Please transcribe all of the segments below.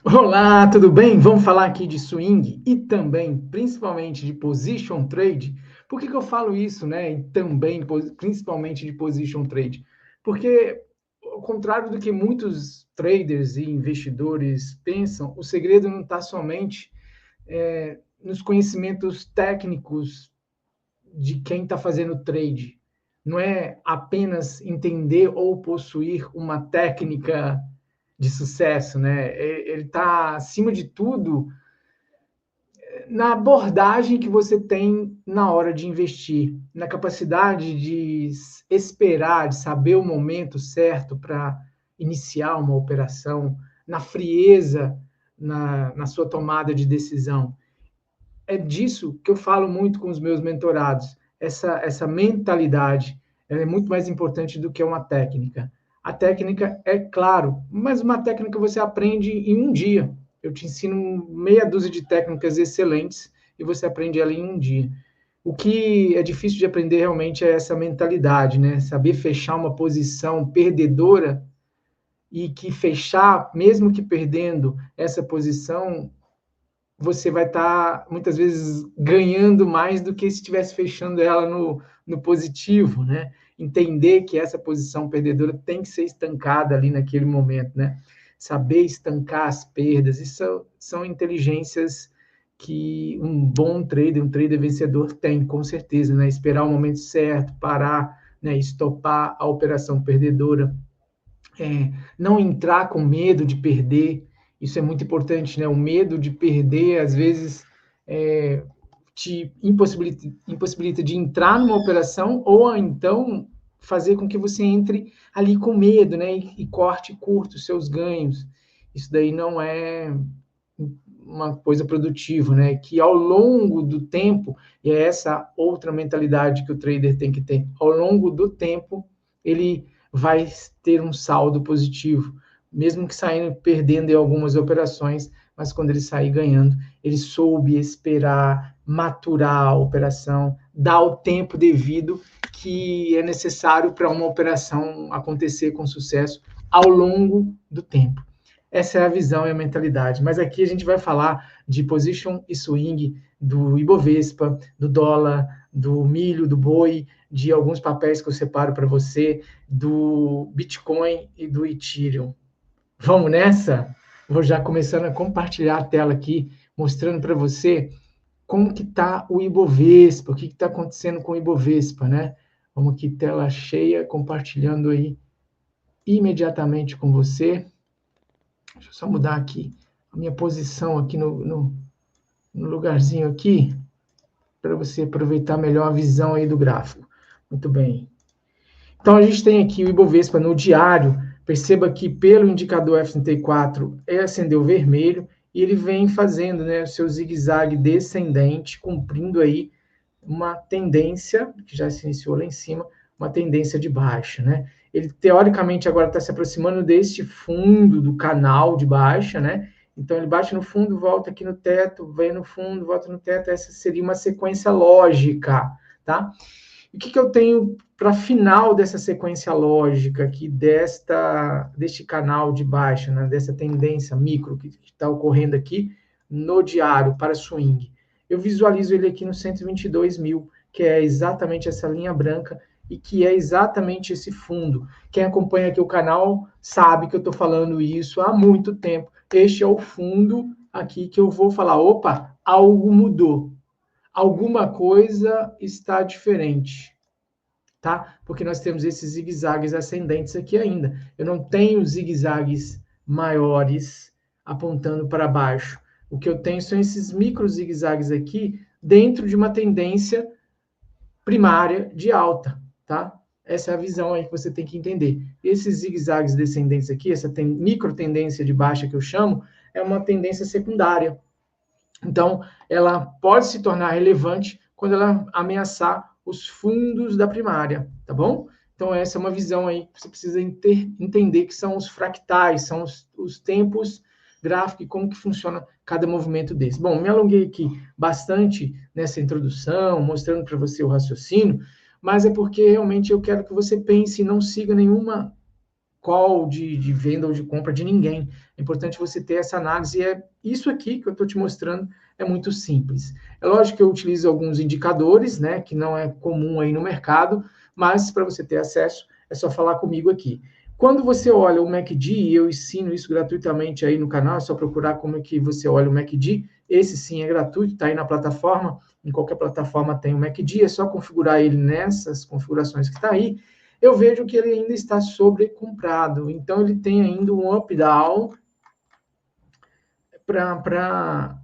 Olá, tudo bem? Vamos falar aqui de swing e também, principalmente, de position trade. Por que eu falo isso, né? E também, principalmente, de position trade? Porque, ao contrário do que muitos traders e investidores pensam, o segredo não está somente nos conhecimentos técnicos de quem está fazendo trade. Não é apenas entender ou possuir uma técnica de sucesso, né? Ele está, acima de tudo, na abordagem que você tem na hora de investir, na capacidade de esperar, de saber o momento certo para iniciar uma operação, na frieza na sua tomada de decisão. É disso que eu falo muito com os meus mentorados. Essa mentalidade ela é muito mais importante do que uma técnica. A técnica é claro, mas uma técnica você aprende em um dia. Eu te ensino meia dúzia de técnicas excelentes e você aprende ela em um dia. O que é difícil de aprender realmente é essa mentalidade, né? Saber fechar uma posição perdedora e que fechar, mesmo que perdendo essa posição, você vai estar, muitas vezes, ganhando mais do que se estivesse fechando ela no positivo, né? Entender que essa posição perdedora tem que ser estancada ali naquele momento, né? Saber estancar as perdas, isso são inteligências que um trader vencedor tem, com certeza, né? Esperar o momento certo, parar, né? Estopar a operação perdedora, não entrar com medo de perder, isso é muito importante, né? O medo de perder, às vezes, te impossibilita de entrar numa operação ou então fazer com que você entre ali com medo, né? E corte curto os seus ganhos. Isso daí não é uma coisa produtiva, né? Que ao longo do tempo, e é essa outra mentalidade que o trader tem que ter, ao longo do tempo, ele vai ter um saldo positivo, mesmo que saindo perdendo em algumas operações, mas quando ele sair ganhando, ele soube esperar, maturar a operação, dar o tempo devido que é necessário para uma operação acontecer com sucesso ao longo do tempo. Essa é a visão e a mentalidade. Mas aqui a gente vai falar de position e swing, do Ibovespa, do dólar, do milho, do boi, de alguns papéis que eu separo para você, do Bitcoin e do Ethereum. Vamos nessa? Vou já começando a compartilhar a tela aqui, mostrando para você como que está o Ibovespa, o que está acontecendo com o Ibovespa, né? Vamos aqui, tela cheia, compartilhando aí imediatamente com você. Deixa eu só mudar aqui a minha posição aqui no lugarzinho aqui, para você aproveitar melhor a visão aí do gráfico. Muito bem. Então, a gente tem aqui o Ibovespa no diário. Perceba que pelo indicador F34 acendeu vermelho e ele vem fazendo, né, o seu zigue-zague descendente, cumprindo aí uma tendência, que já se iniciou lá em cima, uma tendência de baixa, né? Ele, teoricamente, agora está se aproximando deste fundo do canal de baixa, né? Então, ele bate no fundo, volta aqui no teto, vem no fundo, volta no teto. Essa seria uma sequência lógica, tá? E o que eu tenho para final dessa sequência lógica aqui, deste canal de baixa, né? Dessa tendência micro que está ocorrendo aqui no diário para swing? Eu visualizo ele aqui no 122 mil, que é exatamente essa linha branca e que é exatamente esse fundo. Quem acompanha aqui o canal sabe que eu estou falando isso há muito tempo. Este é o fundo aqui que eu vou falar, opa, algo mudou. Alguma coisa está diferente, tá? Porque nós temos esses zigue-zagues ascendentes aqui ainda. Eu não tenho zigue-zagues maiores apontando para baixo. O que eu tenho são esses micro zigue-zagues aqui dentro de uma tendência primária de alta, tá? Essa é a visão aí que você tem que entender. Esses zigue-zagues descendentes aqui, essa micro tendência de baixa que eu chamo, é uma tendência secundária. Então, ela pode se tornar relevante quando ela ameaçar os fundos da primária, tá bom? Então, essa é uma visão aí que você precisa entender, que são os fractais, são os tempos gráficos e como que funciona cada movimento desse. Bom, me alonguei aqui bastante nessa introdução, mostrando para você o raciocínio, mas é porque realmente eu quero que você pense e não siga nenhuma call de venda ou de compra de ninguém. É importante você ter essa análise, e é isso aqui que eu estou te mostrando, é muito simples. É lógico que eu utilizo alguns indicadores, né, que não é comum aí no mercado, mas para você ter acesso, é só falar comigo aqui. Quando você olha o MACD, e eu ensino isso gratuitamente aí no canal, é só procurar como é que você olha o MACD, esse sim é gratuito, está aí na plataforma, em qualquer plataforma tem o MACD, é só configurar ele nessas configurações que está aí. Eu vejo que ele ainda está sobrecomprado, então ele tem ainda um up-down para...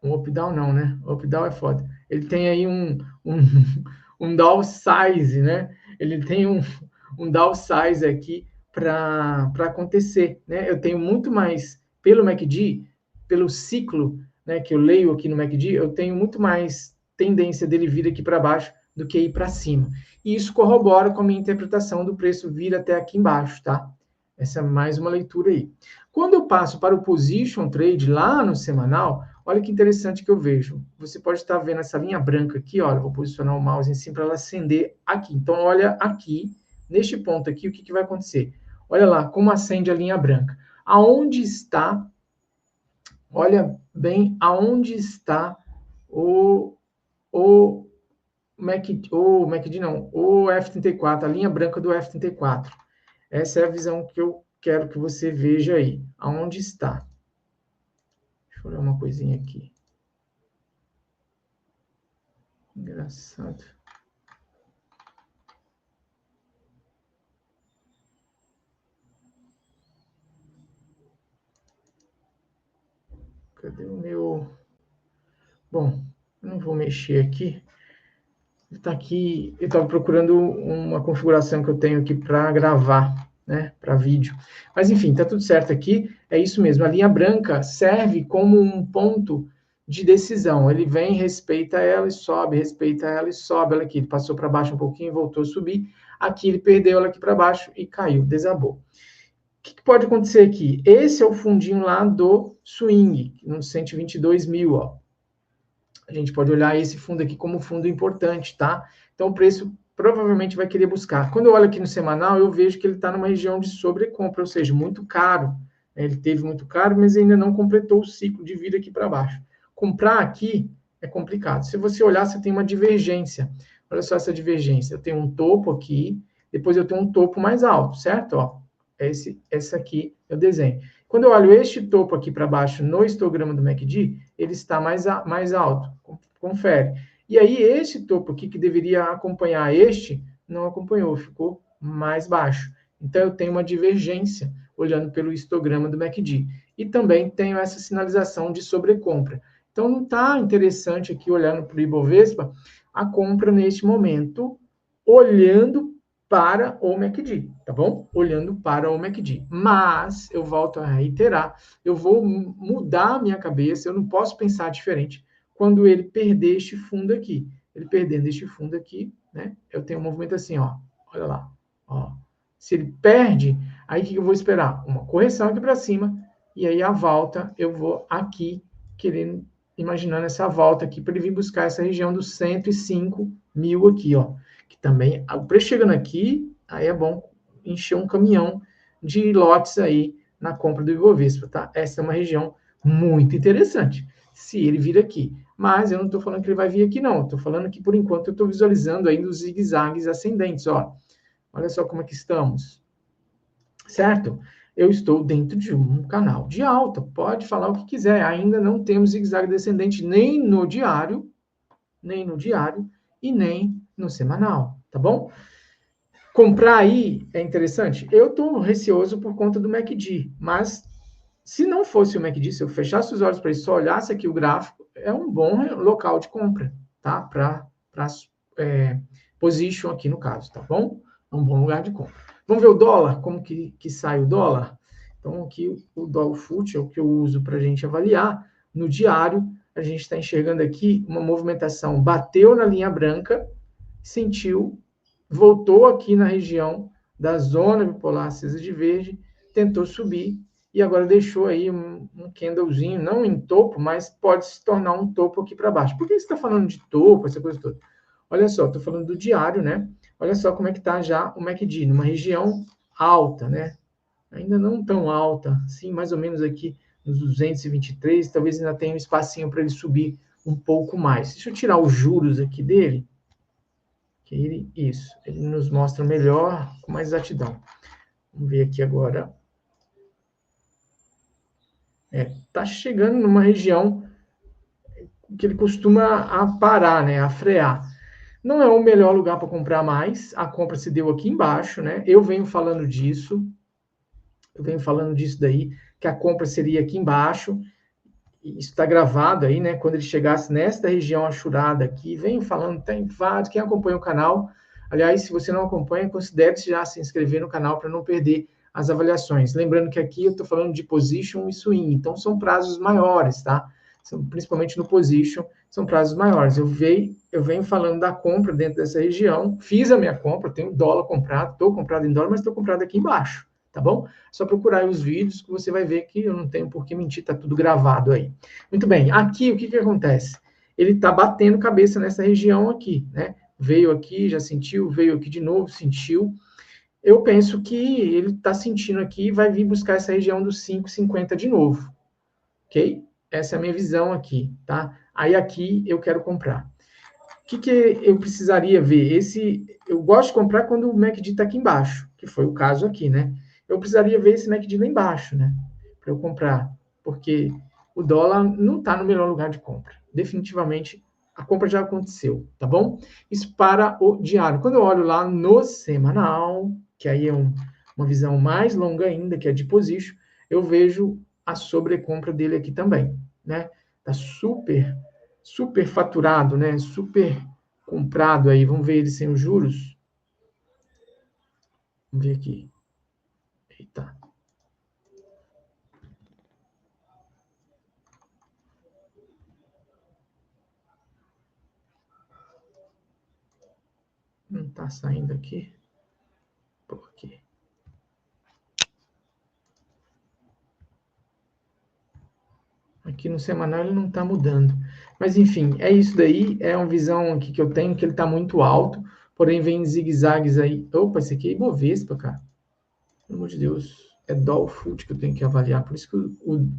Um up-down não, né? Up-down é foda. Ele tem aí um downsize, né? Ele tem um downsize aqui para acontecer, né? Eu tenho muito mais, pelo MACD, pelo ciclo, né, que eu leio aqui no MACD, eu tenho muito mais tendência dele vir aqui para baixo do que ir para cima. E isso corrobora com a minha interpretação do preço vir até aqui embaixo, tá? Essa é mais uma leitura aí. Quando eu passo para o Position Trade lá no semanal, olha que interessante que eu vejo. Você pode estar vendo essa linha branca aqui, olha, vou posicionar o mouse em cima para ela acender aqui. Então, olha aqui, neste ponto aqui, o que vai acontecer? Olha lá como acende a linha branca. Aonde está, olha bem, aonde está o MACD não, o F34, a linha branca do F34. Essa é a visão que eu quero que você veja aí. Aonde está? Deixa eu olhar uma coisinha aqui. Engraçado. Cadê o meu... Bom, eu não vou mexer aqui. Está aqui, eu estava procurando uma configuração que eu tenho aqui para gravar, né, para vídeo. Mas enfim, está tudo certo aqui, é isso mesmo. A linha branca serve como um ponto de decisão. Ele vem, respeita ela e sobe, respeita ela e sobe. Ela aqui, ele passou para baixo um pouquinho, voltou a subir. Aqui ele perdeu ela aqui para baixo e caiu, desabou. O que pode acontecer aqui? Esse é o fundinho lá do swing, nos 122 mil, ó. A gente pode olhar esse fundo aqui como fundo importante, tá? Então, o preço provavelmente vai querer buscar. Quando eu olho aqui no semanal, eu vejo que ele está numa região de sobrecompra, ou seja, muito caro. Ele teve muito caro, mas ainda não completou o ciclo de vida aqui para baixo. Comprar aqui é complicado. Se você olhar, você tem uma divergência. Olha só essa divergência. Eu tenho um topo aqui, depois eu tenho um topo mais alto, certo? Ó, esse aqui é o desenho. Quando eu olho este topo aqui para baixo no histograma do MACD, ele está mais alto. Confere. E aí, este topo aqui, que deveria acompanhar este, não acompanhou, ficou mais baixo. Então, eu tenho uma divergência olhando pelo histograma do MACD. E também tenho essa sinalização de sobrecompra. Então, não está interessante aqui, olhando para o Ibovespa, a compra neste momento, olhando para o MACD, tá bom? Olhando para o MACD. Mas, eu volto a reiterar, eu vou mudar a minha cabeça, eu não posso pensar diferente quando ele perder este fundo aqui. Ele perdendo este fundo aqui, né? Eu tenho um movimento assim, ó. Olha lá, ó. Se ele perde, aí o que eu vou esperar? Uma correção aqui para cima, e aí a volta, eu vou aqui, querendo, imaginando essa volta aqui, para ele vir buscar essa região dos 105 mil aqui, ó. Que também, o preço chegando aqui, aí é bom encher um caminhão de lotes aí na compra do Ibovespa, tá? Essa é uma região muito interessante, se ele vir aqui. Mas eu não estou falando que ele vai vir aqui, não. Estou falando que, por enquanto, eu estou visualizando ainda os zigue-zagues ascendentes, ó. Olha só como é que estamos. Certo? Eu estou dentro de um canal de alta. Pode falar o que quiser. Ainda não temos zigue-zague descendente nem no diário e nem no semanal, tá bom? Comprar aí é interessante? Eu estou receoso por conta do MACD, mas se não fosse o MACD, se eu fechasse os olhos para isso, só olhasse aqui o gráfico, é um bom local de compra, tá? Para position aqui no caso, tá bom? É um bom lugar de compra. Vamos ver o dólar, como que sai o dólar? Então, aqui o dólar FUT é o que eu uso para a gente avaliar. No diário, a gente está enxergando aqui uma movimentação, bateu na linha branca, sentiu, voltou aqui na região da zona bipolar acesa de verde, tentou subir, e agora deixou aí um candlezinho, não em topo, mas pode se tornar um topo aqui para baixo. Por que você está falando de topo, essa coisa toda? Olha só, estou falando do diário, né? Olha só como é que está já o MACD, numa região alta, né? ainda não tão alta, sim, mais ou menos aqui nos 223, talvez ainda tenha um espacinho para ele subir um pouco mais. Deixa eu tirar os juros aqui dele, que ele nos mostra melhor, com mais exatidão. Vamos ver aqui agora. Tá chegando numa região que ele costuma parar, né, a frear. Não é o melhor lugar para comprar mais, a compra se deu aqui embaixo, né? Eu venho falando disso daí, que a compra seria aqui embaixo, isso está gravado aí, né? Quando ele chegasse nesta região achurada aqui, venho falando, tem vários, quem acompanha o canal, aliás, se você não acompanha, considere já se inscrever no canal para não perder as avaliações. Lembrando que aqui eu estou falando de position e swing, então são prazos maiores, tá? Principalmente no position, são prazos maiores. Eu venho falando da compra dentro dessa região, fiz a minha compra, tenho dólar comprado, estou comprado em dólar, mas estou comprado aqui embaixo, tá bom? Só procurar aí os vídeos que você vai ver que eu não tenho por que mentir, está tudo gravado aí. Muito bem, aqui o que acontece? Ele está batendo cabeça nessa região aqui, né? Veio aqui, já sentiu, veio aqui de novo, sentiu. Eu penso que ele está sentindo aqui e vai vir buscar essa região dos 5,50 de novo, ok? Essa é a minha visão aqui, tá? Aí aqui eu quero comprar. O que eu precisaria ver? Eu gosto de comprar quando o MACD está aqui embaixo, que foi o caso aqui, né? Eu precisaria ver esse MACD lá embaixo, né? Para eu comprar, porque o dólar não está no melhor lugar de compra. Definitivamente, a compra já aconteceu, tá bom? Isso para o diário. Quando eu olho lá no semanal, que aí é uma visão mais longa ainda, que é de position, eu vejo a sobrecompra dele aqui também, né? Tá super faturado, né? Super comprado aí. Vamos ver ele sem os juros. Vamos ver aqui. Eita. Não está saindo aqui. Por quê? Aqui no semanal ele não está mudando. Mas enfim, é isso daí. É uma visão aqui que eu tenho, que ele está muito alto. Porém, vem zigue-zagues aí. Opa, esse aqui é Ibovespa, cara. Pelo amor de Deus. É Dolfoot que eu tenho que avaliar. Por isso que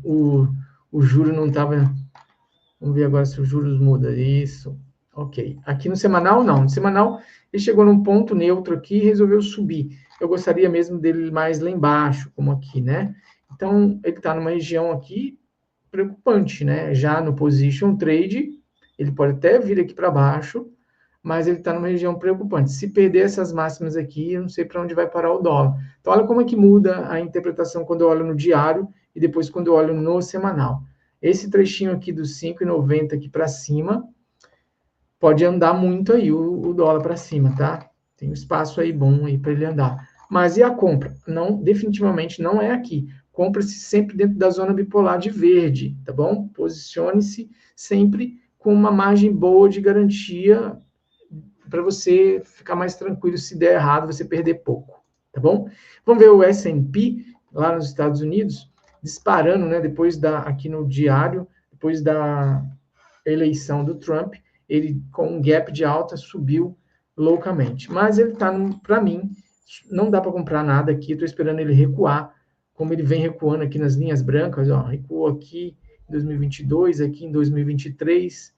o juro não estava... Vamos ver agora se os juros muda. Isso. Ok. Aqui no semanal, não. No semanal, ele chegou num ponto neutro aqui e resolveu subir. Eu gostaria mesmo dele mais lá embaixo, como aqui, né? Então, ele está numa região aqui preocupante, né? Já no position trade, ele pode até vir aqui para baixo, mas ele está numa região preocupante. Se perder essas máximas aqui, eu não sei para onde vai parar o dólar. Então, olha como é que muda a interpretação quando eu olho no diário e depois quando eu olho no semanal. Esse trechinho aqui dos 5,90 aqui para cima, pode andar muito aí o dólar para cima, tá? Tem um espaço aí bom aí para ele andar. Mas e a compra? Não, definitivamente não é aqui. Compra-se sempre dentro da zona bipolar de verde, tá bom? Posicione-se sempre com uma margem boa de garantia para você ficar mais tranquilo se der errado, você perder pouco, tá bom? Vamos ver o S&P lá nos Estados Unidos disparando, né? Aqui no diário, depois da eleição do Trump, ele com um gap de alta subiu loucamente. Mas ele está, para mim, não dá para comprar nada aqui. Estou esperando ele recuar, como ele vem recuando aqui nas linhas brancas. Ó, recuou aqui em 2022, aqui em 2023.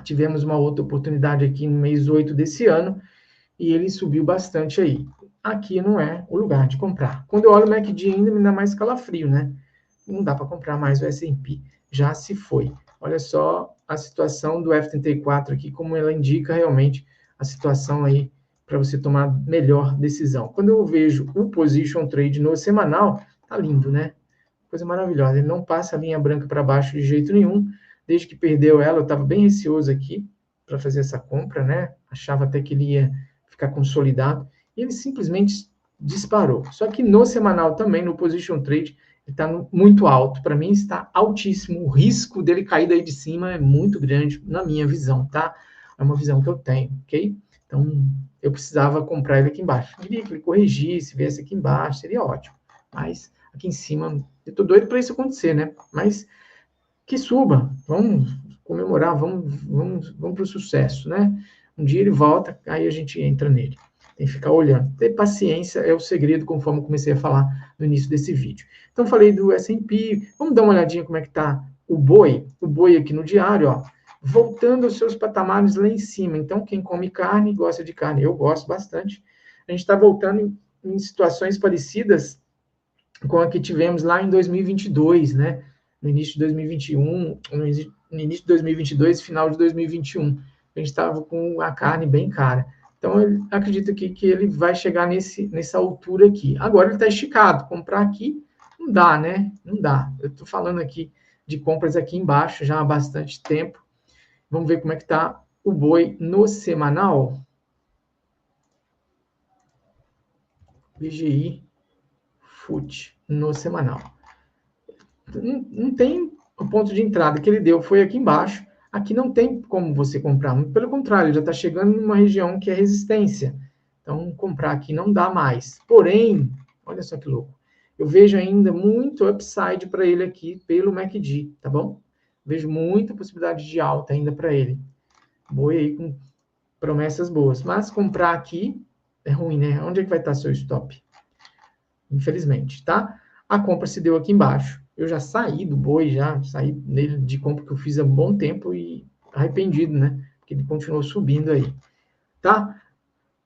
Tivemos uma outra oportunidade aqui no mês 8 desse ano e ele subiu bastante aí. Aqui não é o lugar de comprar. Quando eu olho o MACD ainda me dá mais calafrio, né? Não dá para comprar mais o S&P, já se foi. Olha só a situação do F34 aqui, como ela indica realmente a situação aí para você tomar melhor decisão. Quando eu vejo o Position Trade no semanal, tá lindo, né? Coisa maravilhosa. Ele não passa a linha branca para baixo de jeito nenhum. Desde que perdeu ela, eu estava bem receoso aqui para fazer essa compra, né? Achava até que ele ia ficar consolidado. E ele simplesmente disparou. Só que no semanal também, no Position Trade, ele está muito alto. Para mim está altíssimo. O risco dele cair daí de cima é muito grande, na minha visão, tá? É uma visão que eu tenho, ok? Então, eu precisava comprar ele aqui embaixo. Eu queria que ele corrigisse, viesse aqui embaixo, seria ótimo. Mas aqui em cima, eu tô doido para isso acontecer, né? Mas que suba, vamos comemorar, vamos para o sucesso, né? Um dia ele volta, aí a gente entra nele. Tem que ficar olhando. Ter paciência é o segredo, conforme eu comecei a falar no início desse vídeo. Então, falei do S&P. Vamos dar uma olhadinha como é que está o boi. O boi aqui no diário, ó, voltando aos seus patamares lá em cima. Então, quem come carne, gosta de carne. Eu gosto bastante. A gente está voltando em situações parecidas com a que tivemos lá em 2022, né? No início de 2021, no início de 2022, final de 2021. A gente estava com a carne bem cara. Então, eu acredito que ele vai chegar nessa altura aqui. Agora ele está esticado. Comprar aqui não dá, né? Não dá. Eu estou falando aqui de compras aqui embaixo já há bastante tempo. Vamos ver como é que está o boi no semanal. VGI FUT no semanal. Não tem o ponto de entrada que ele deu, foi aqui embaixo. Aqui não tem como você comprar. Pelo contrário, ele já está chegando numa região que é resistência. Então, comprar aqui não dá mais. Porém, olha só que louco. Eu vejo ainda muito upside para ele aqui pelo MACD, tá bom? Vejo muita possibilidade de alta ainda para ele. Boi aí com promessas boas. Mas comprar aqui é ruim, né? Onde é que vai estar seu stop? Infelizmente, tá? A compra se deu aqui embaixo. Eu já saí do boi, já saí nele de compra que eu fiz há um bom tempo e arrependido, né? Porque ele continuou subindo aí, tá?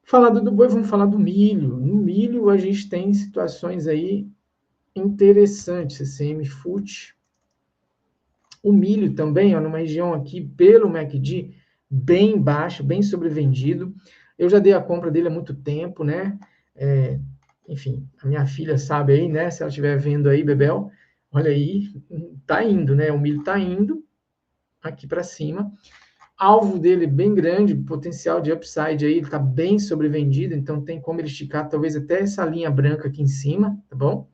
Falando do boi, vamos falar do milho. No milho, a gente tem situações aí interessantes. CCM FUT. O milho também, ó, numa região aqui, pelo MACD, bem baixo, bem sobrevendido. Eu já dei a compra dele há muito tempo, né? Enfim, a minha filha sabe aí, né? Se ela estiver vendo aí, Bebel, olha aí, tá indo, né? O milho tá indo aqui para cima. Alvo dele bem grande, potencial de upside aí, ele tá bem sobrevendido, então tem como ele esticar talvez até essa linha branca aqui em cima, tá bom?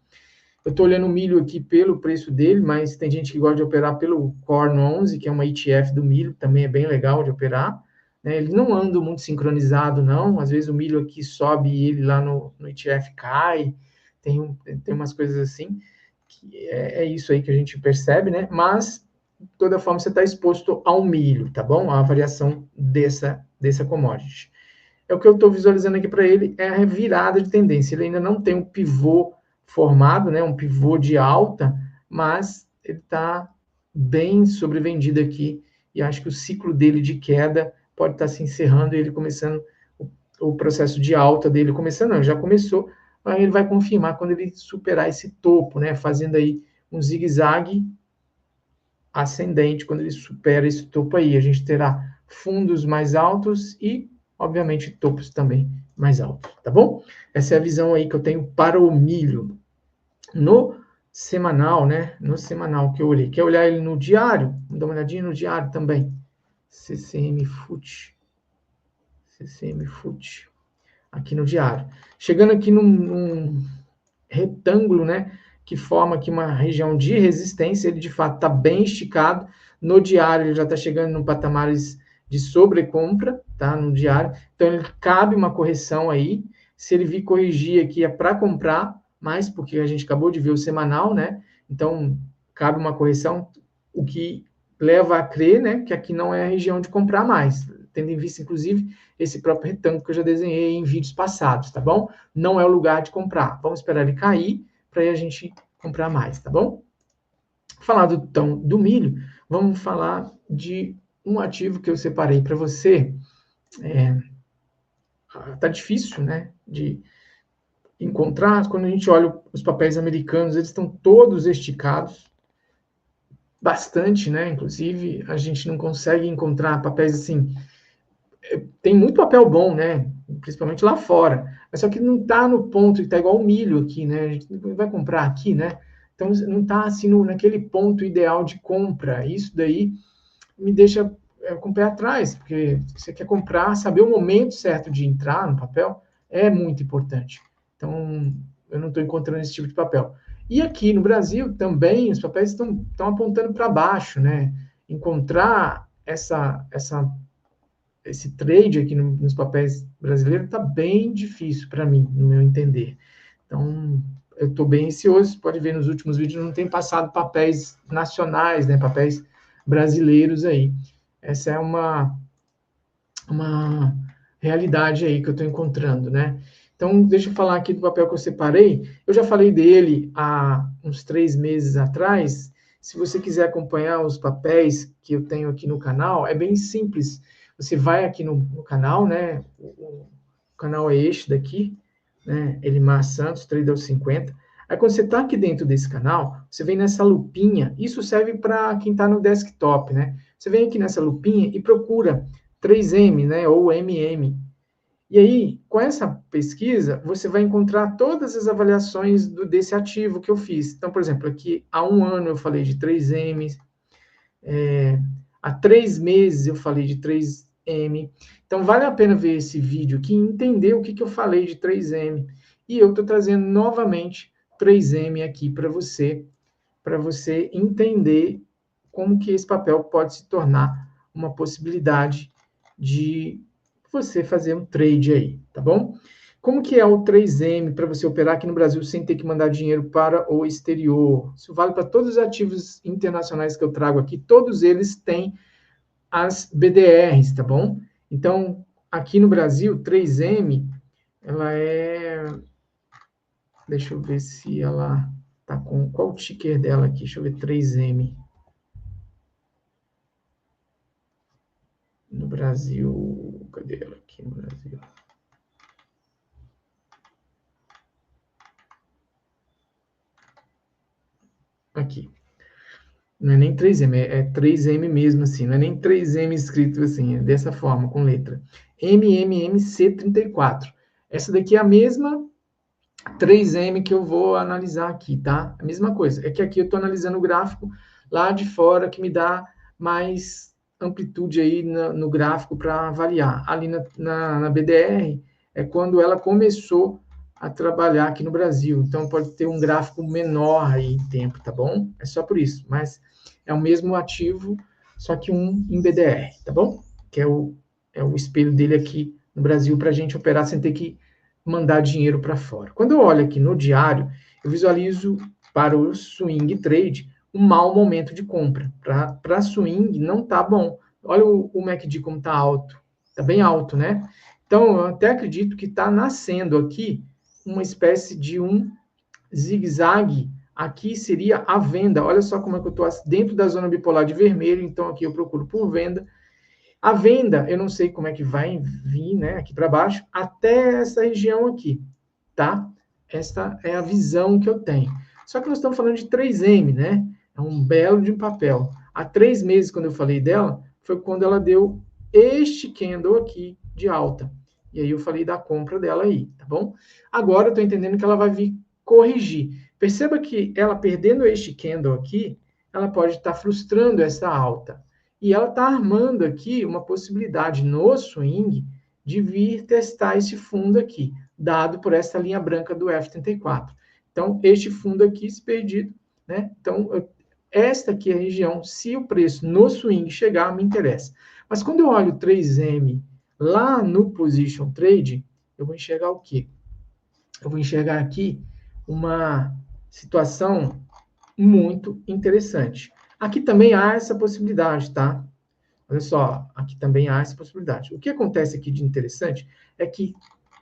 Eu estou olhando o milho aqui pelo preço dele, mas tem gente que gosta de operar pelo Corn 11, que é uma ETF do milho, também é bem legal de operar. Né? Ele não anda muito sincronizado, não. Às vezes o milho aqui sobe e ele lá no ETF cai. Tem umas coisas assim. Que é isso aí que a gente percebe, né? Mas, de toda forma, você está exposto ao milho, tá bom? A variação dessa commodity. É o que eu estou visualizando aqui para ele, é a virada de tendência. Ele ainda não tem um pivô formado, né, um pivô de alta, mas ele está bem sobrevendido aqui, e acho que o ciclo dele de queda pode estar se encerrando e ele começando o processo de alta dele começando, não, já começou, mas ele vai confirmar quando ele superar esse topo, né, fazendo aí um zigue-zague ascendente, quando ele supera esse topo aí, a gente terá fundos mais altos e, obviamente, topos também mais altos, tá bom? Essa é a visão aí que eu tenho para o milho. No semanal, né? No semanal que eu olhei. Quer olhar ele no diário? Vamos dar uma olhadinha no diário também. CCM FUT. CCM FUT. Aqui no diário. Chegando aqui num retângulo, né? Que forma aqui uma região de resistência. Ele, de fato, está bem esticado. No diário, ele já está chegando em patamares de sobrecompra, tá? No diário. Então, ele cabe uma correção aí. Se ele vir corrigir aqui, é para comprar mais, porque a gente acabou de ver o semanal, né? Então, cabe uma correção, o que leva a crer, né, que aqui não é a região de comprar mais, tendo em vista, inclusive, esse próprio retângulo que eu já desenhei em vídeos passados, tá bom? Não é o lugar de comprar. Vamos esperar ele cair para a gente comprar mais, tá bom? Falado então do milho, vamos falar de um ativo que eu separei para você. Tá difícil, né, de encontrar. Quando a gente olha os papéis americanos, eles estão todos esticados, bastante, né? Inclusive, a gente não consegue encontrar papéis assim. Tem muito papel bom, né? Principalmente lá fora. Mas só que não está no ponto, está igual o milho aqui, né? A gente vai comprar aqui, né? Então não está assim naquele ponto ideal de compra. Isso daí me deixa com o pé atrás, porque você quer comprar, saber o momento certo de entrar no papel é muito importante. Então, eu não estou encontrando esse tipo de papel. E aqui no Brasil também os papéis estão apontando para baixo, né? Encontrar esse trade aqui nos papéis brasileiros está bem difícil para mim, no meu entender. Então, eu estou bem ansioso. Pode ver nos últimos vídeos, não tem passado papéis nacionais, né? Papéis brasileiros aí. Essa é uma realidade aí que eu estou encontrando, né? Então, deixa eu falar aqui do papel que eu separei. Eu já falei dele há uns 3 meses atrás. Se você quiser acompanhar os papéis que eu tenho aqui no canal, é bem simples. Você vai aqui no canal, né? O canal é este daqui, né? Elimar Santos, Trader 50. Aí, quando você está aqui dentro desse canal, você vem nessa lupinha. Isso serve para quem está no desktop, né? Você vem aqui nessa lupinha e procura 3M, né? Ou MM. E aí, com essa pesquisa, você vai encontrar todas as avaliações desse ativo que eu fiz. Então, por exemplo, aqui há um ano eu falei de 3M, há 3 meses eu falei de 3M. Então, vale a pena ver esse vídeo aqui e entender o que eu falei de 3M. E eu estou trazendo novamente 3M aqui para você entender como que esse papel pode se tornar uma possibilidade de você fazer um trade aí, tá bom? Como que é o 3M para você operar aqui no Brasil sem ter que mandar dinheiro para o exterior? Isso vale para todos os ativos internacionais que eu trago aqui, todos eles têm as BDRs, tá bom? Então, aqui no Brasil, 3M, ela é... Deixa eu ver se ela tá com... Qual o ticker dela aqui? Deixa eu ver, 3M. No Brasil, cadê ela aqui no Brasil? Aqui. Não é nem 3M, é 3M mesmo assim, não é nem 3M escrito assim, é dessa forma, com letra. MMMC34. Essa daqui é a mesma 3M que eu vou analisar aqui, tá? A mesma coisa. É que aqui eu estou analisando o gráfico lá de fora, que me dá mais amplitude aí no gráfico para avaliar. Ali na BDR é quando ela começou a trabalhar aqui no Brasil. Então pode ter um gráfico menor aí em tempo, tá bom? É só por isso. Mas é o mesmo ativo, só que um em BDR, tá bom? Que é o espelho dele aqui no Brasil para a gente operar sem ter que mandar dinheiro para fora. Quando eu olho aqui no diário, eu visualizo para o swing trade um mau momento de compra. Para swing não tá bom. Olha o MACD como tá alto. Tá bem alto, né? Então, eu até acredito que está nascendo aqui uma espécie de um zigue-zague. Aqui seria a venda. Olha só como é que eu estou dentro da zona bipolar de vermelho. Então, aqui eu procuro por venda. A venda, eu não sei como é que vai vir, né, aqui para baixo, até essa região aqui, tá? Esta é a visão que eu tenho. Só que nós estamos falando de 3M, né? É um belo de um papel. Há 3 meses, quando eu falei dela, foi quando ela deu este candle aqui de alta. E aí eu falei da compra dela aí, tá bom? Agora eu estou entendendo que ela vai vir corrigir. Perceba que ela perdendo este candle aqui, ela pode estar frustrando essa alta. E ela está armando aqui uma possibilidade no swing de vir testar esse fundo aqui, dado por essa linha branca do F34. Então, este fundo aqui, esse perdido, né? Então, esta aqui é a região, se o preço no swing chegar, me interessa. Mas quando eu olho o 3M lá no Position Trade, eu vou enxergar o quê? Eu vou enxergar aqui uma situação muito interessante. Aqui também há essa possibilidade, tá? Olha só, aqui também há essa possibilidade. O que acontece aqui de interessante é que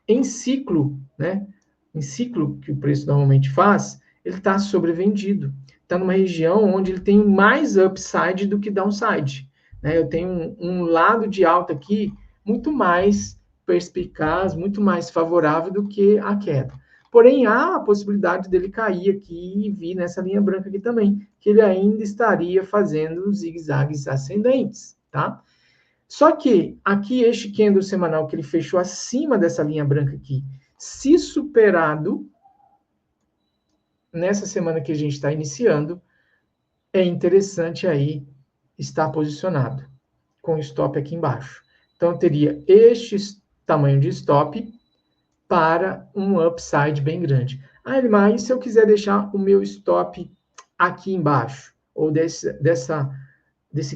em ciclo, né? Em ciclo que o preço normalmente faz, ele está sobrevendido. Está numa região onde ele tem mais upside do que downside. Né? Eu tenho um lado de alta aqui muito mais perspicaz, muito mais favorável do que a queda. Porém, há a possibilidade dele cair aqui e vir nessa linha branca aqui também, que ele ainda estaria fazendo zigue-zagues ascendentes, tá? Só que aqui este candle semanal que ele fechou acima dessa linha branca aqui, se superado nessa semana que a gente está iniciando, é interessante aí estar posicionado com o stop aqui embaixo. Então, eu teria este tamanho de stop para um upside bem grande. Ah, Elimar, e se eu quiser deixar o meu stop aqui embaixo? Ou desse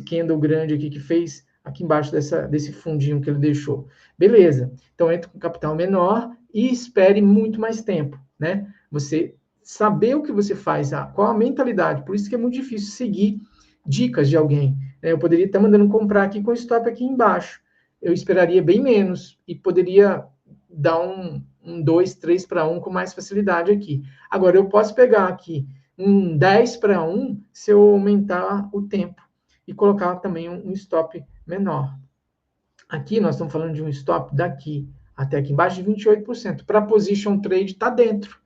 candle grande aqui que fez aqui embaixo desse fundinho que ele deixou. Beleza. Então, entre com capital menor e espere muito mais tempo, né? Você saber o que você faz, qual a mentalidade. Por isso que é muito difícil seguir dicas de alguém. Né? Eu poderia estar mandando comprar aqui com stop aqui embaixo. eu esperaria bem menos e poderia dar um 2, 3 para 1 com mais facilidade aqui. Agora, eu posso pegar aqui um 10 para 1 se eu aumentar o tempo e colocar também um stop menor. Aqui nós estamos falando de um stop daqui até aqui embaixo de 28%. Para position trade, está dentro.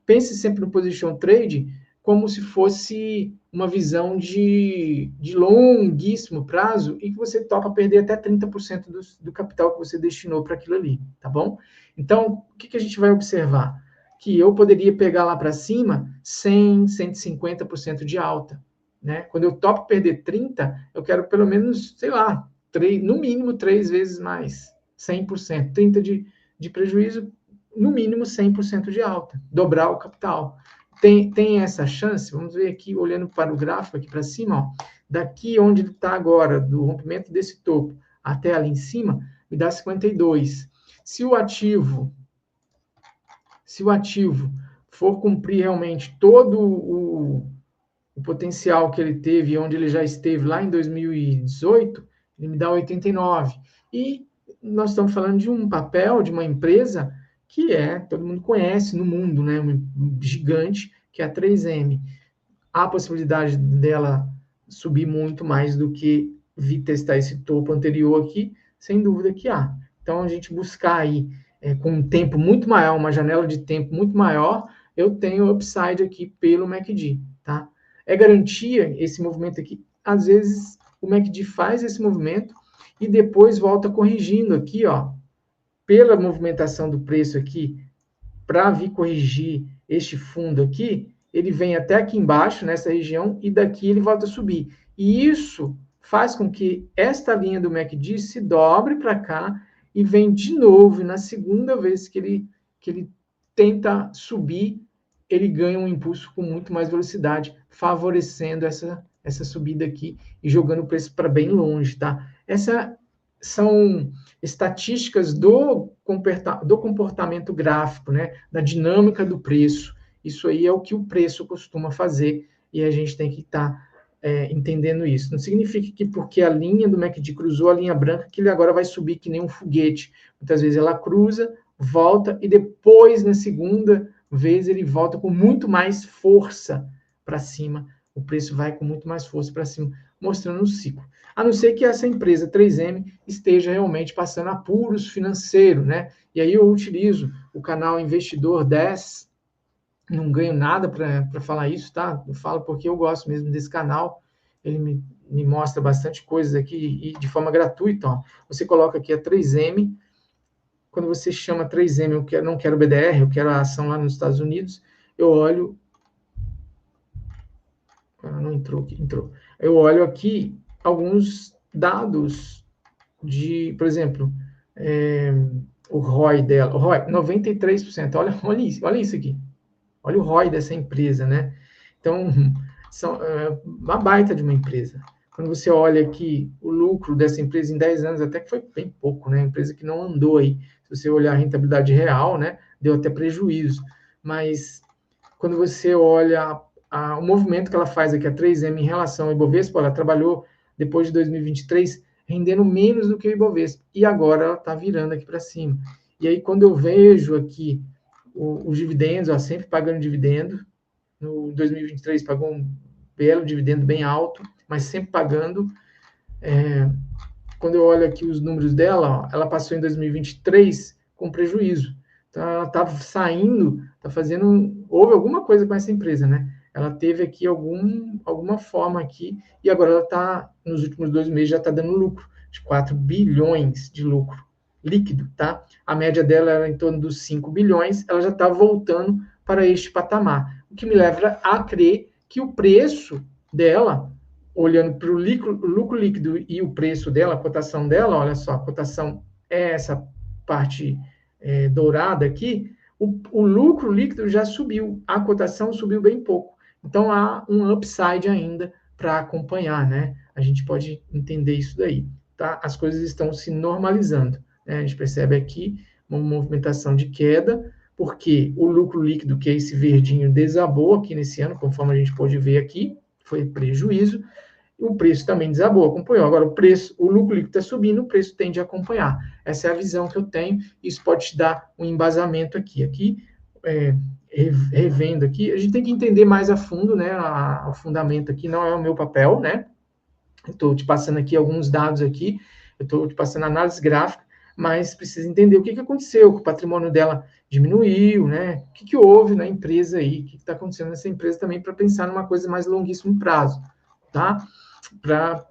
Pense sempre no position trade como se fosse uma visão de longuíssimo prazo e que você topa perder até 30% do capital que você destinou para aquilo ali, tá bom? Então, o que a gente vai observar? Que eu poderia pegar lá para cima 100, 150% de alta, né? Quando eu topo perder 30, eu quero pelo menos, sei lá, no mínimo 3 vezes mais, 100%. 30 de prejuízo, no mínimo 100% de alta, dobrar o capital. Tem essa chance? Vamos ver aqui, olhando para o gráfico aqui para cima, ó, daqui onde ele está agora, do rompimento desse topo até ali em cima, me dá 52. Se o ativo for cumprir realmente todo o potencial que ele teve, onde ele já esteve lá em 2018, ele me dá 89. E nós estamos falando de um papel, de uma empresa que todo mundo conhece no mundo, né? Um gigante, que é a 3M. Há a possibilidade dela subir muito mais do que vir testar esse topo anterior aqui, sem dúvida que há. Então, a gente buscar aí, com um tempo muito maior, uma janela de tempo muito maior, eu tenho upside aqui pelo MACD, tá? É garantia esse movimento aqui. Às vezes, o MACD faz esse movimento e depois volta corrigindo aqui, ó, pela movimentação do preço aqui, para vir corrigir este fundo aqui, ele vem até aqui embaixo, nessa região, e daqui ele volta a subir. E isso faz com que esta linha do MACD se dobre para cá e vem de novo, e na segunda vez que ele tenta subir, ele ganha um impulso com muito mais velocidade, favorecendo essa subida aqui e jogando o preço para bem longe, tá? Essas são estatísticas do comportamento gráfico, né? Da dinâmica do preço. Isso aí é o que o preço costuma fazer e a gente tem que estar entendendo isso. Não significa que porque a linha do MACD cruzou a linha branca que ele agora vai subir que nem um foguete. Muitas vezes ela cruza, volta e depois, na segunda vez, ele volta com muito mais força para cima. O preço vai com muito mais força para cima, mostrando o ciclo. A não ser que essa empresa 3M esteja realmente passando apuros financeiros, né? E aí eu utilizo o canal Investidor 10, não ganho nada para falar isso, tá? Eu falo porque eu gosto mesmo desse canal, ele me mostra bastante coisas aqui e de forma gratuita, ó. Você coloca aqui a 3M, quando você chama 3M, não quero BDR, eu quero a ação lá nos Estados Unidos, eu olho... não entrou aqui, entrou. Eu olho aqui alguns dados de, por exemplo, o ROI dela, o ROI, 93%, olha isso aqui. Olha o ROI dessa empresa, né? Então, uma baita de uma empresa. Quando você olha aqui o lucro dessa empresa em 10 anos, até que foi bem pouco, né? Empresa que não andou aí. Se você olhar a rentabilidade real, né? Deu até prejuízo. Mas, quando você olha o movimento que ela faz aqui, a 3M, em relação ao Ibovespa, ela trabalhou, depois de 2023, rendendo menos do que o Ibovespa. E agora ela está virando aqui para cima. E aí, quando eu vejo aqui os dividendos, ó, sempre pagando dividendo. No 2023 pagou um belo dividendo bem alto, mas sempre pagando. Quando eu olho aqui os números dela, ó, ela passou em 2023 com prejuízo. Então, ela está saindo, está fazendo... Houve alguma coisa com essa empresa, né? Ela teve aqui alguma forma aqui, e agora ela está, nos últimos 2 meses, já está dando lucro, de 4 bilhões de lucro líquido, tá? A média dela era em torno dos 5 bilhões, ela já está voltando para este patamar, o que me leva a crer que o preço dela, olhando para o lucro líquido e o preço dela, a cotação dela, olha só, a cotação é essa parte dourada aqui, o lucro líquido já subiu, a cotação subiu bem pouco, então há um upside ainda para acompanhar, né? A gente pode entender isso daí, tá? As coisas estão se normalizando. A gente percebe aqui uma movimentação de queda, porque o lucro líquido, que é esse verdinho, desabou aqui nesse ano, conforme a gente pode ver aqui, foi prejuízo, O preço também desabou, acompanhou. Agora, o lucro líquido está subindo, o preço tende a acompanhar. Essa é a visão que eu tenho. Isso pode te dar um embasamento aqui. Revendo aqui, a gente tem que entender mais a fundo, né? O fundamento aqui não é o meu papel, né? Estou te passando aqui alguns dados aqui, eu estou te passando análise gráfica, mas precisa entender o que aconteceu, que o patrimônio dela diminuiu, né? O que houve na empresa aí, o que está acontecendo nessa empresa também, para pensar numa coisa mais longuíssimo prazo, tá? Para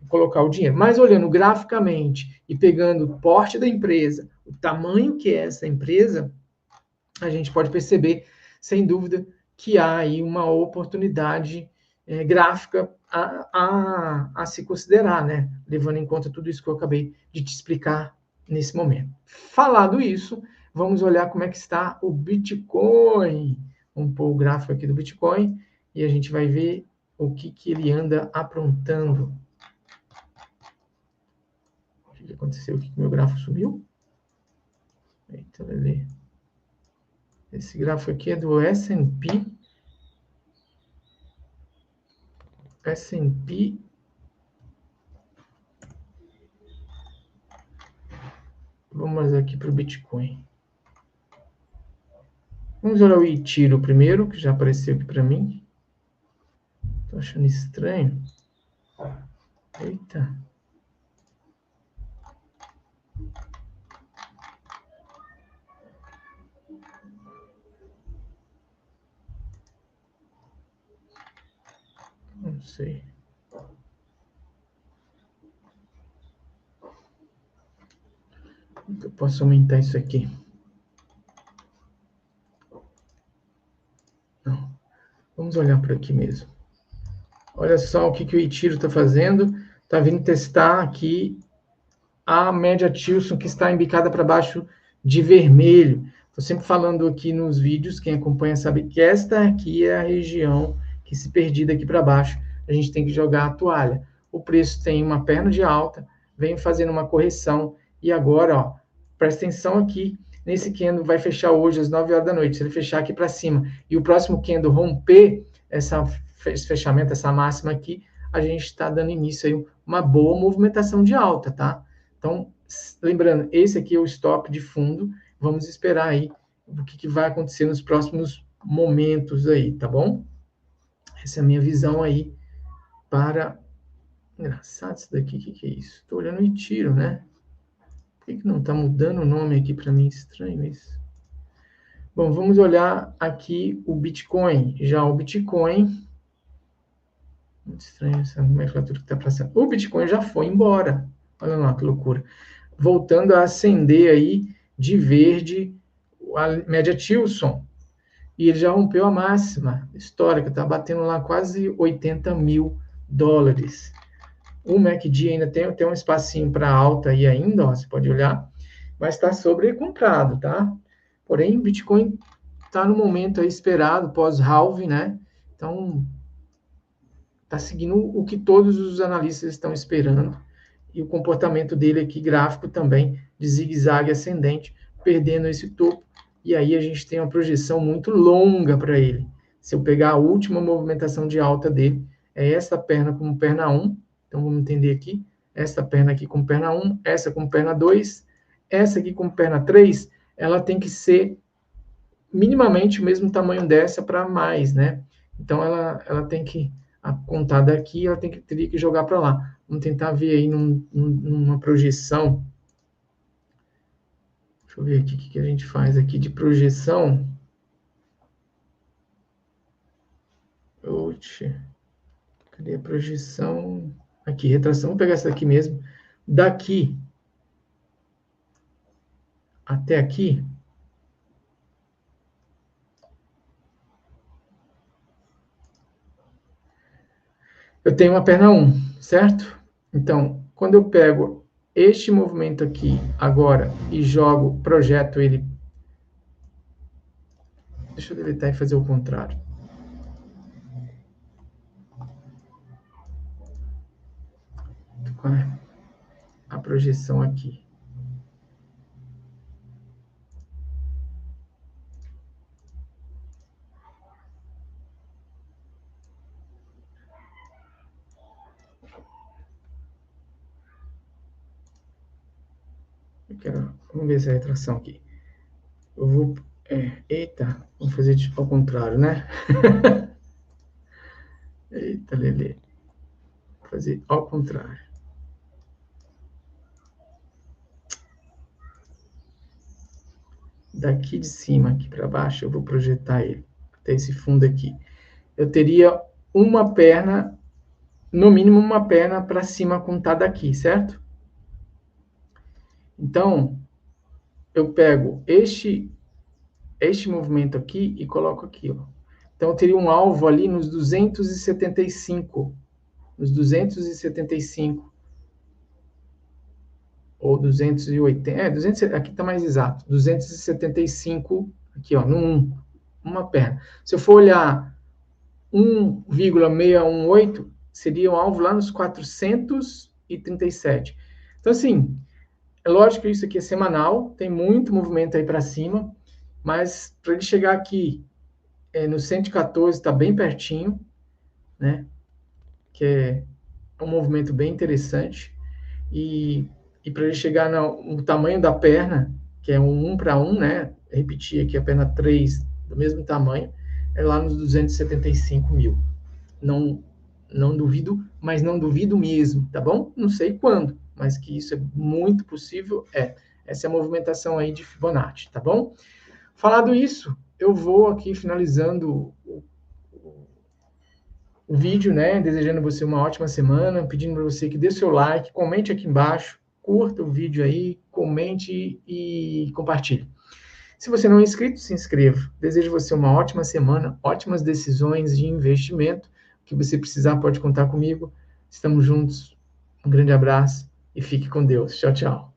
colocar o dinheiro. Mas olhando graficamente e pegando o porte da empresa, o tamanho que é essa empresa, a gente pode perceber, sem dúvida, que há aí uma oportunidade gráfica a se considerar, né? Levando em conta tudo isso que eu acabei de te explicar nesse momento. Falado isso, vamos olhar como é que está o Bitcoin. Vamos pôr o gráfico aqui do Bitcoin e a gente vai ver o que ele anda aprontando. O que aconteceu? O que meu gráfico sumiu? Eita, Lelê. Esse gráfico aqui é do S&P. S&P. Vamos aqui para o Bitcoin. Vamos olhar o Itiro primeiro, que já apareceu aqui para mim. Tô achando estranho. Eita. Não sei. Eu posso aumentar isso aqui? Não. Vamos olhar por aqui mesmo. Olha só o que o Itiro está fazendo. Está vindo testar aqui a média Tilson, que está embicada para baixo de vermelho. Estou sempre falando aqui nos vídeos, quem acompanha sabe que esta aqui é a região que, se perder daqui para baixo, a gente tem que jogar a toalha. O preço tem uma perna de alta, vem fazendo uma correção, e agora, ó, presta atenção aqui, nesse candle vai fechar hoje às 9 horas da noite, se ele fechar aqui para cima, e o próximo candle romper esse fechamento, essa máxima aqui, a gente está dando início aí uma boa movimentação de alta, tá? Então, lembrando, esse aqui é o stop de fundo. Vamos esperar aí o que vai acontecer nos próximos momentos aí, tá bom? Essa é a minha visão aí para... Engraçado isso daqui, o que é isso? Estou olhando e tiro, né? Por que não está mudando o nome aqui para mim? Estranho isso. Bom, vamos olhar aqui o Bitcoin. Já o Bitcoin... Muito estranho essa nomenclatura que está passando. O Bitcoin já foi embora. Olha lá que loucura. Voltando a acender aí de verde a média Tilson. E ele já rompeu a máxima histórica, está batendo lá quase 80 mil dólares. O MACD ainda tem um espacinho para alta aí ainda, ó, você pode olhar, mas está sobrecomprado, tá? Porém, Bitcoin está no momento aí esperado, pós-halving, né? Então, está seguindo o que todos os analistas estão esperando. E o comportamento dele aqui, gráfico também, de zigue-zague ascendente, perdendo esse topo. E aí a gente tem uma projeção muito longa para ele. Se eu pegar a última movimentação de alta dele, é essa perna como perna 1. Então vamos entender aqui. Essa perna aqui como perna 1, essa como perna 2, essa aqui como perna 3, ela tem que ser minimamente o mesmo tamanho dessa para mais, né? Então ela tem que contar daqui, teria que jogar para lá. Vamos tentar ver aí numa projeção. Deixa eu ver aqui o que a gente faz aqui de projeção. Oxe, cadê a projeção? Aqui, retração. Vou pegar essa daqui mesmo. Daqui até aqui. Eu tenho uma perna 1, certo? Então, quando eu pego este movimento aqui agora e jogo, projeto ele. Deixa eu deletar e fazer o contrário. Qual é a projeção aqui? Vamos ver essa retração aqui. Eu vou... eita, vamos fazer ao contrário, né? Eita, Lelê. Vou fazer ao contrário. Daqui de cima aqui para baixo, eu vou projetar ele até esse fundo aqui. Eu teria uma perna, no mínimo uma perna para cima contada aqui, certo? Então, eu pego este movimento aqui e coloco aqui, ó. Então, eu teria um alvo ali nos 275. Nos 275. Ou 280. 200, aqui está mais exato. 275, aqui, ó, no 1. Uma perna. Se eu for olhar 1,618, seria um alvo lá nos 437. Então, assim, é lógico que isso aqui é semanal, tem muito movimento aí para cima, mas para ele chegar aqui no 114, está bem pertinho, né? Que é um movimento bem interessante. E para ele chegar no tamanho da perna, que é um 1 para 1, né? Repetir aqui a perna 3 do mesmo tamanho, é lá nos 275 mil. Não duvido, mas não duvido mesmo, tá bom? Não sei quando, mas que isso é muito possível, Essa é a movimentação aí de Fibonacci, tá bom? Falado isso, eu vou aqui finalizando o vídeo, né? Desejando você uma ótima semana, pedindo para você que dê seu like, comente aqui embaixo, curta o vídeo aí, comente e compartilhe. Se você não é inscrito, se inscreva. Desejo você uma ótima semana, ótimas decisões de investimento. O que você precisar pode contar comigo. Estamos juntos. Um grande abraço e fique com Deus. Tchau, tchau.